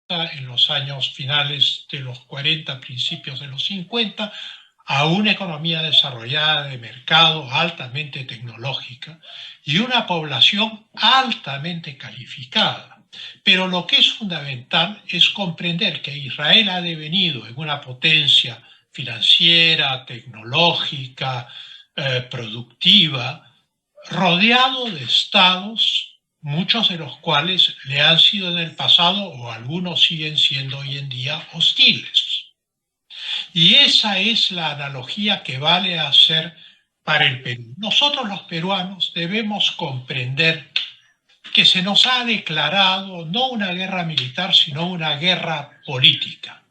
en los años finales de los 40, principios de los 50, a una economía desarrollada de mercado altamente tecnológica y una población altamente calificada. Pero lo que es fundamental es comprender que Israel ha devenido en una potencia financiera, tecnológica, productiva, rodeado de estados, muchos de los cuales le han sido en el pasado o algunos siguen siendo hoy en día hostiles. Y esa es la analogía que vale hacer para el Perú. Nosotros los peruanos debemos comprender que se nos ha declarado no una guerra militar, sino una guerra política.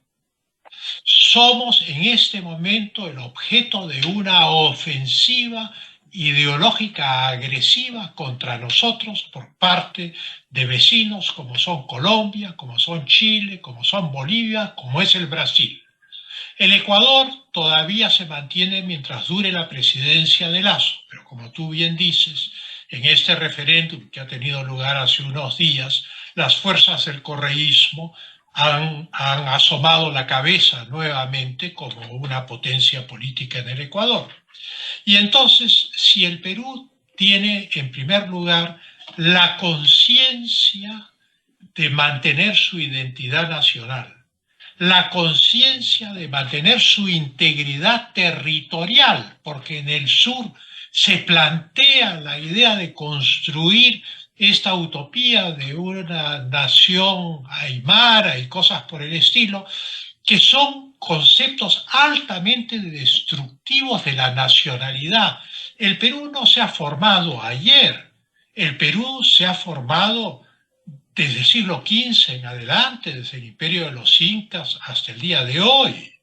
Somos en este momento el objeto de una ofensiva ideológica agresiva contra nosotros por parte de vecinos como son Colombia, como son Chile, como son Bolivia, como es el Brasil. El Ecuador todavía se mantiene mientras dure la presidencia de Lasso, pero como tú bien dices, en este referéndum que ha tenido lugar hace unos días, las fuerzas del correísmo han asomado la cabeza nuevamente como una potencia política en el Ecuador. Y entonces, si el Perú tiene en primer lugar la conciencia de mantener su identidad nacional, la conciencia de mantener su integridad territorial, porque en el sur se plantea la idea de construir esta utopía de una nación aymara y cosas por el estilo, que son conceptos altamente destructivos de la nacionalidad. El Perú no se ha formado ayer, el Perú se ha formado desde el siglo XV en adelante, desde el imperio de los incas hasta el día de hoy.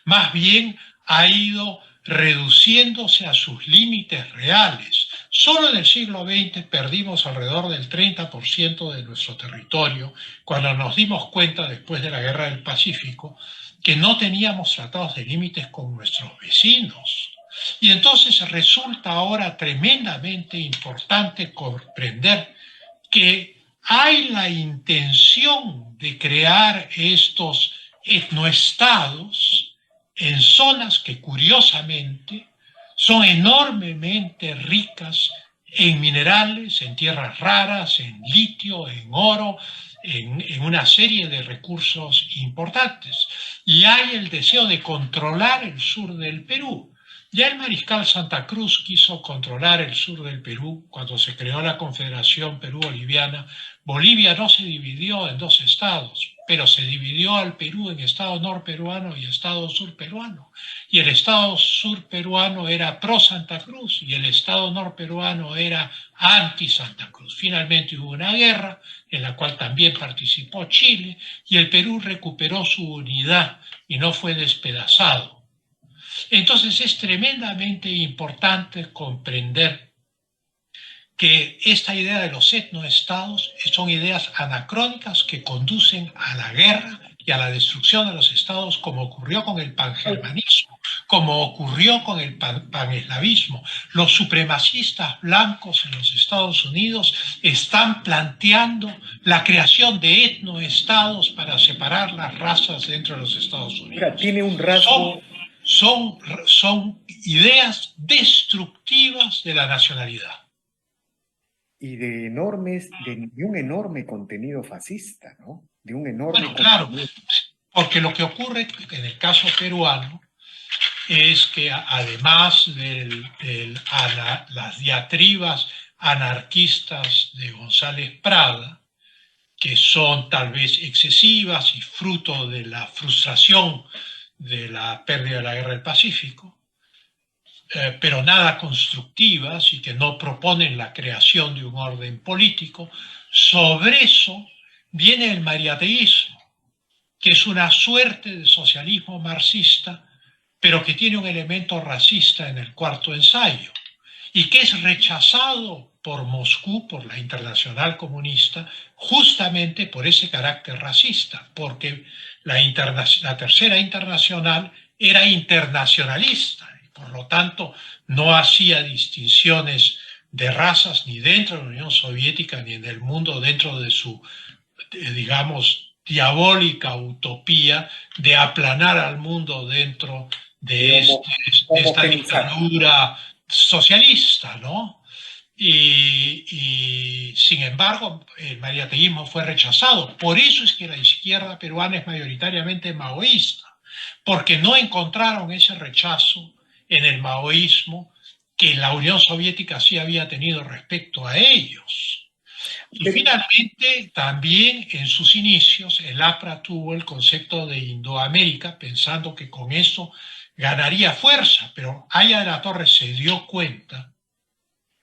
Más bien ha ido reduciéndose a sus límites reales. Solo en el siglo XX perdimos alrededor del 30% de nuestro territorio, cuando nos dimos cuenta después de la Guerra del Pacífico que no teníamos tratados de límites con nuestros vecinos. Y entonces resulta ahora tremendamente importante comprender que hay la intención de crear estos etnoestados en zonas que curiosamente son enormemente ricas en minerales, en tierras raras, en litio, en oro, en una serie de recursos importantes. Y hay el deseo de controlar el sur del Perú. Ya el mariscal Santa Cruz quiso controlar el sur del Perú cuando se creó la Confederación Perú-Boliviana. Bolivia no se dividió en dos estados, pero se dividió al Perú en estado norperuano y estado surperuano. Y el estado surperuano era pro Santa Cruz y el estado norperuano era anti Santa Cruz. Finalmente hubo una guerra en la cual también participó Chile y el Perú recuperó su unidad y no fue despedazado. Entonces es tremendamente importante comprender que esta idea de los etnoestados son ideas anacrónicas que conducen a la guerra y a la destrucción de los estados, como ocurrió con el pangermanismo, como ocurrió con el paneslavismo. Los supremacistas blancos en los Estados Unidos están planteando la creación de etnoestados para separar las razas dentro de los Estados Unidos. Mira, tiene un rasgo... Son ideas destructivas de la nacionalidad. Y de un enorme contenido fascista, ¿no? De un enorme bueno, claro, porque lo que ocurre en el caso peruano es que además de las diatribas anarquistas de González Prada, que son tal vez excesivas y fruto de la frustración de la pérdida de la Guerra del Pacífico, pero nada constructivas y que no proponen la creación de un orden político. Sobre eso viene el mariateísmo, que es una suerte de socialismo marxista, pero que tiene un elemento racista en el cuarto ensayo, y que es rechazado por Moscú, por la Internacional Comunista, justamente por ese carácter racista, porque la Tercera Internacional era internacionalista, y por lo tanto no hacía distinciones de razas ni dentro de la Unión Soviética ni en el mundo dentro de su, digamos, diabólica utopía de aplanar al mundo dentro de esta dictadura socialista, ¿no? Y sin embargo, el mariateísmo fue rechazado. Por eso es que la izquierda peruana es mayoritariamente maoísta, porque no encontraron ese rechazo en el maoísmo que la Unión Soviética sí había tenido respecto a ellos. Y finalmente, también en sus inicios, el APRA tuvo el concepto de Indoamérica, pensando que con eso ganaría fuerza, pero Haya de la Torre se dio cuenta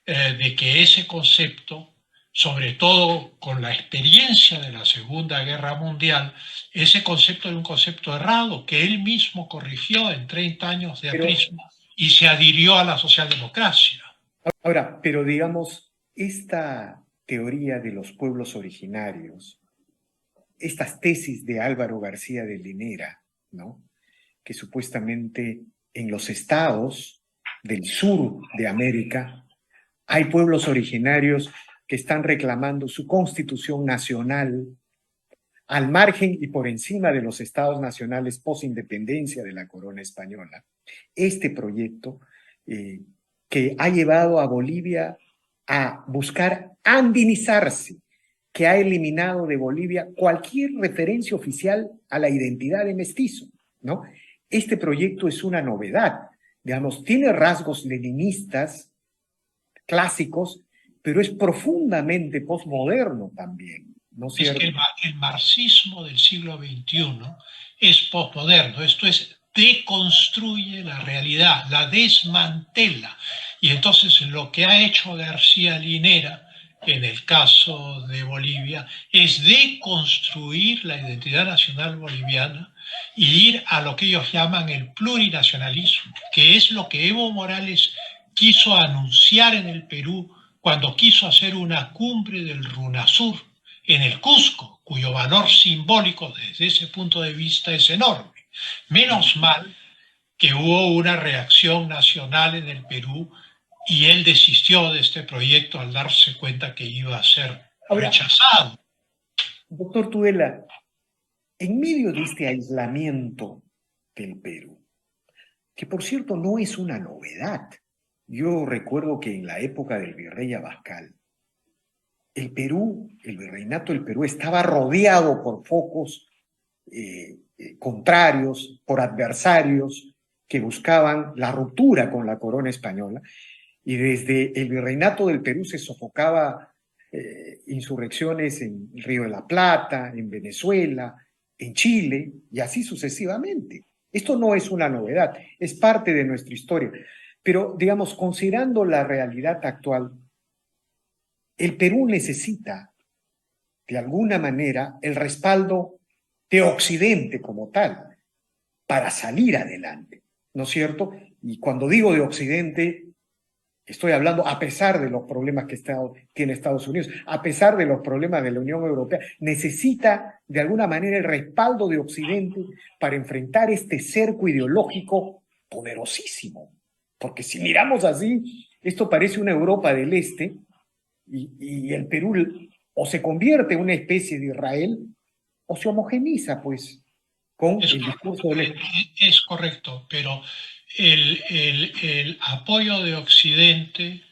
de que ese concepto, sobre todo con la experiencia de la Segunda Guerra Mundial, ese concepto era un concepto errado que él mismo corrigió en 30 años de aprismo y se adhirió a la socialdemocracia. Ahora, pero digamos, esta teoría de los pueblos originarios, estas tesis de Álvaro García de Linera, ¿no? Que supuestamente en los estados del sur de América hay pueblos originarios que están reclamando su constitución nacional al margen y por encima de los estados nacionales posindependencia de la corona española. Este proyecto que ha llevado a Bolivia a buscar andinizarse, que ha eliminado de Bolivia cualquier referencia oficial a la identidad de mestizo, ¿no? Este proyecto es una novedad, digamos, tiene rasgos leninistas, clásicos, pero es profundamente posmoderno también, ¿no es cierto? Es que el marxismo del siglo XXI es posmoderno, esto es, deconstruye la realidad, la desmantela. Y entonces lo que ha hecho García Linera en el caso de Bolivia es deconstruir la identidad nacional boliviana y ir a lo que ellos llaman el plurinacionalismo, que es lo que Evo Morales quiso anunciar en el Perú cuando quiso hacer una cumbre del RUNASUR en el Cusco, cuyo valor simbólico desde ese punto de vista es enorme. Menos mal que hubo una reacción nacional en el Perú y él desistió de este proyecto al darse cuenta que iba a ser rechazado. Doctor Tudela, en medio de este aislamiento del Perú, que por cierto no es una novedad, yo recuerdo que en la época del virrey Abascal, el Perú, el virreinato del Perú estaba rodeado por focos contrarios, por adversarios que buscaban la ruptura con la corona española, y desde el virreinato del Perú se sofocaba insurrecciones en el Río de la Plata, en Venezuela, en Chile, y así sucesivamente. Esto no es una novedad, es parte de nuestra historia. Pero, digamos, considerando la realidad actual, el Perú necesita, de alguna manera, el respaldo de Occidente como tal para salir adelante, ¿no es cierto? Y cuando digo de Occidente, estoy hablando a pesar de los problemas que tiene Estados Unidos, a pesar de los problemas de la Unión Europea, necesita de alguna manera el respaldo de Occidente para enfrentar este cerco ideológico poderosísimo. Porque si miramos así, esto parece una Europa del Este y el Perú o se convierte en una especie de Israel o se homogeniza, pues, con el discurso del Este. Es correcto, pero el apoyo de Occidente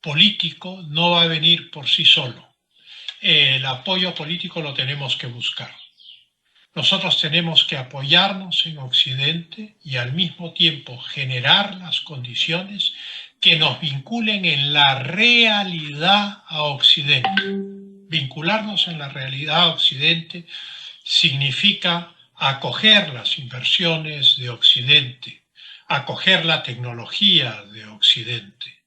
político no va a venir por sí solo. El apoyo político lo tenemos que buscar. Nosotros tenemos que apoyarnos en Occidente y al mismo tiempo generar las condiciones que nos vinculen en la realidad a Occidente. Vincularnos en la realidad a Occidente significa acoger las inversiones de Occidente, acoger la tecnología de Occidente,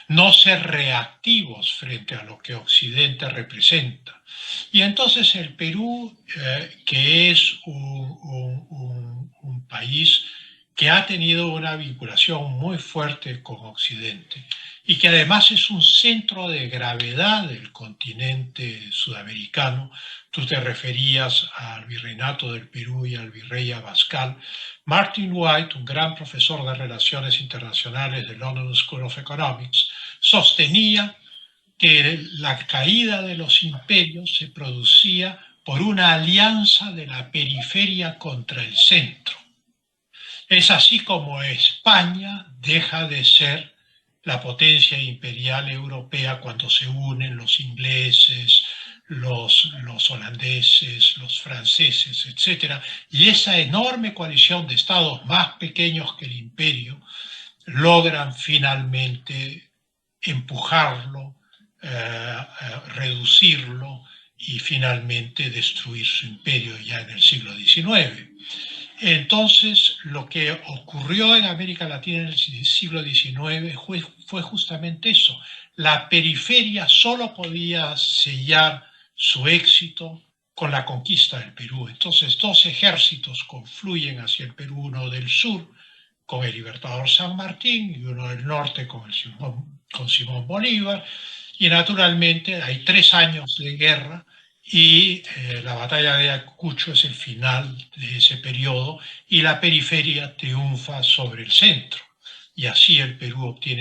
no ser reactivos frente a lo que Occidente representa. Y entonces el Perú, que es un país que ha tenido una vinculación muy fuerte con Occidente y que además es un centro de gravedad del continente sudamericano. Tú te referías al virreinato del Perú y al virrey Abascal. Martin White, un gran profesor de relaciones internacionales de London School of Economics, sostenía que la caída de los imperios se producía por una alianza de la periferia contra el centro. Es así como España deja de ser la potencia imperial europea cuando se unen los ingleses, los holandeses, los franceses, etc. Y esa enorme coalición de estados más pequeños que el imperio logran finalmente empujarlo, reducirlo y finalmente destruir su imperio ya en el siglo XIX. Entonces, lo que ocurrió en América Latina en el siglo XIX fue justamente eso. La periferia solo podía sellar su éxito con la conquista del Perú. Entonces, dos ejércitos confluyen hacia el Perú, uno del sur con el Libertador San Martín y uno del norte con Simón Bolívar. Y naturalmente hay 3 años de guerra y la batalla de Ayacucho es el final de ese periodo y la periferia triunfa sobre el centro. Y así el Perú obtiene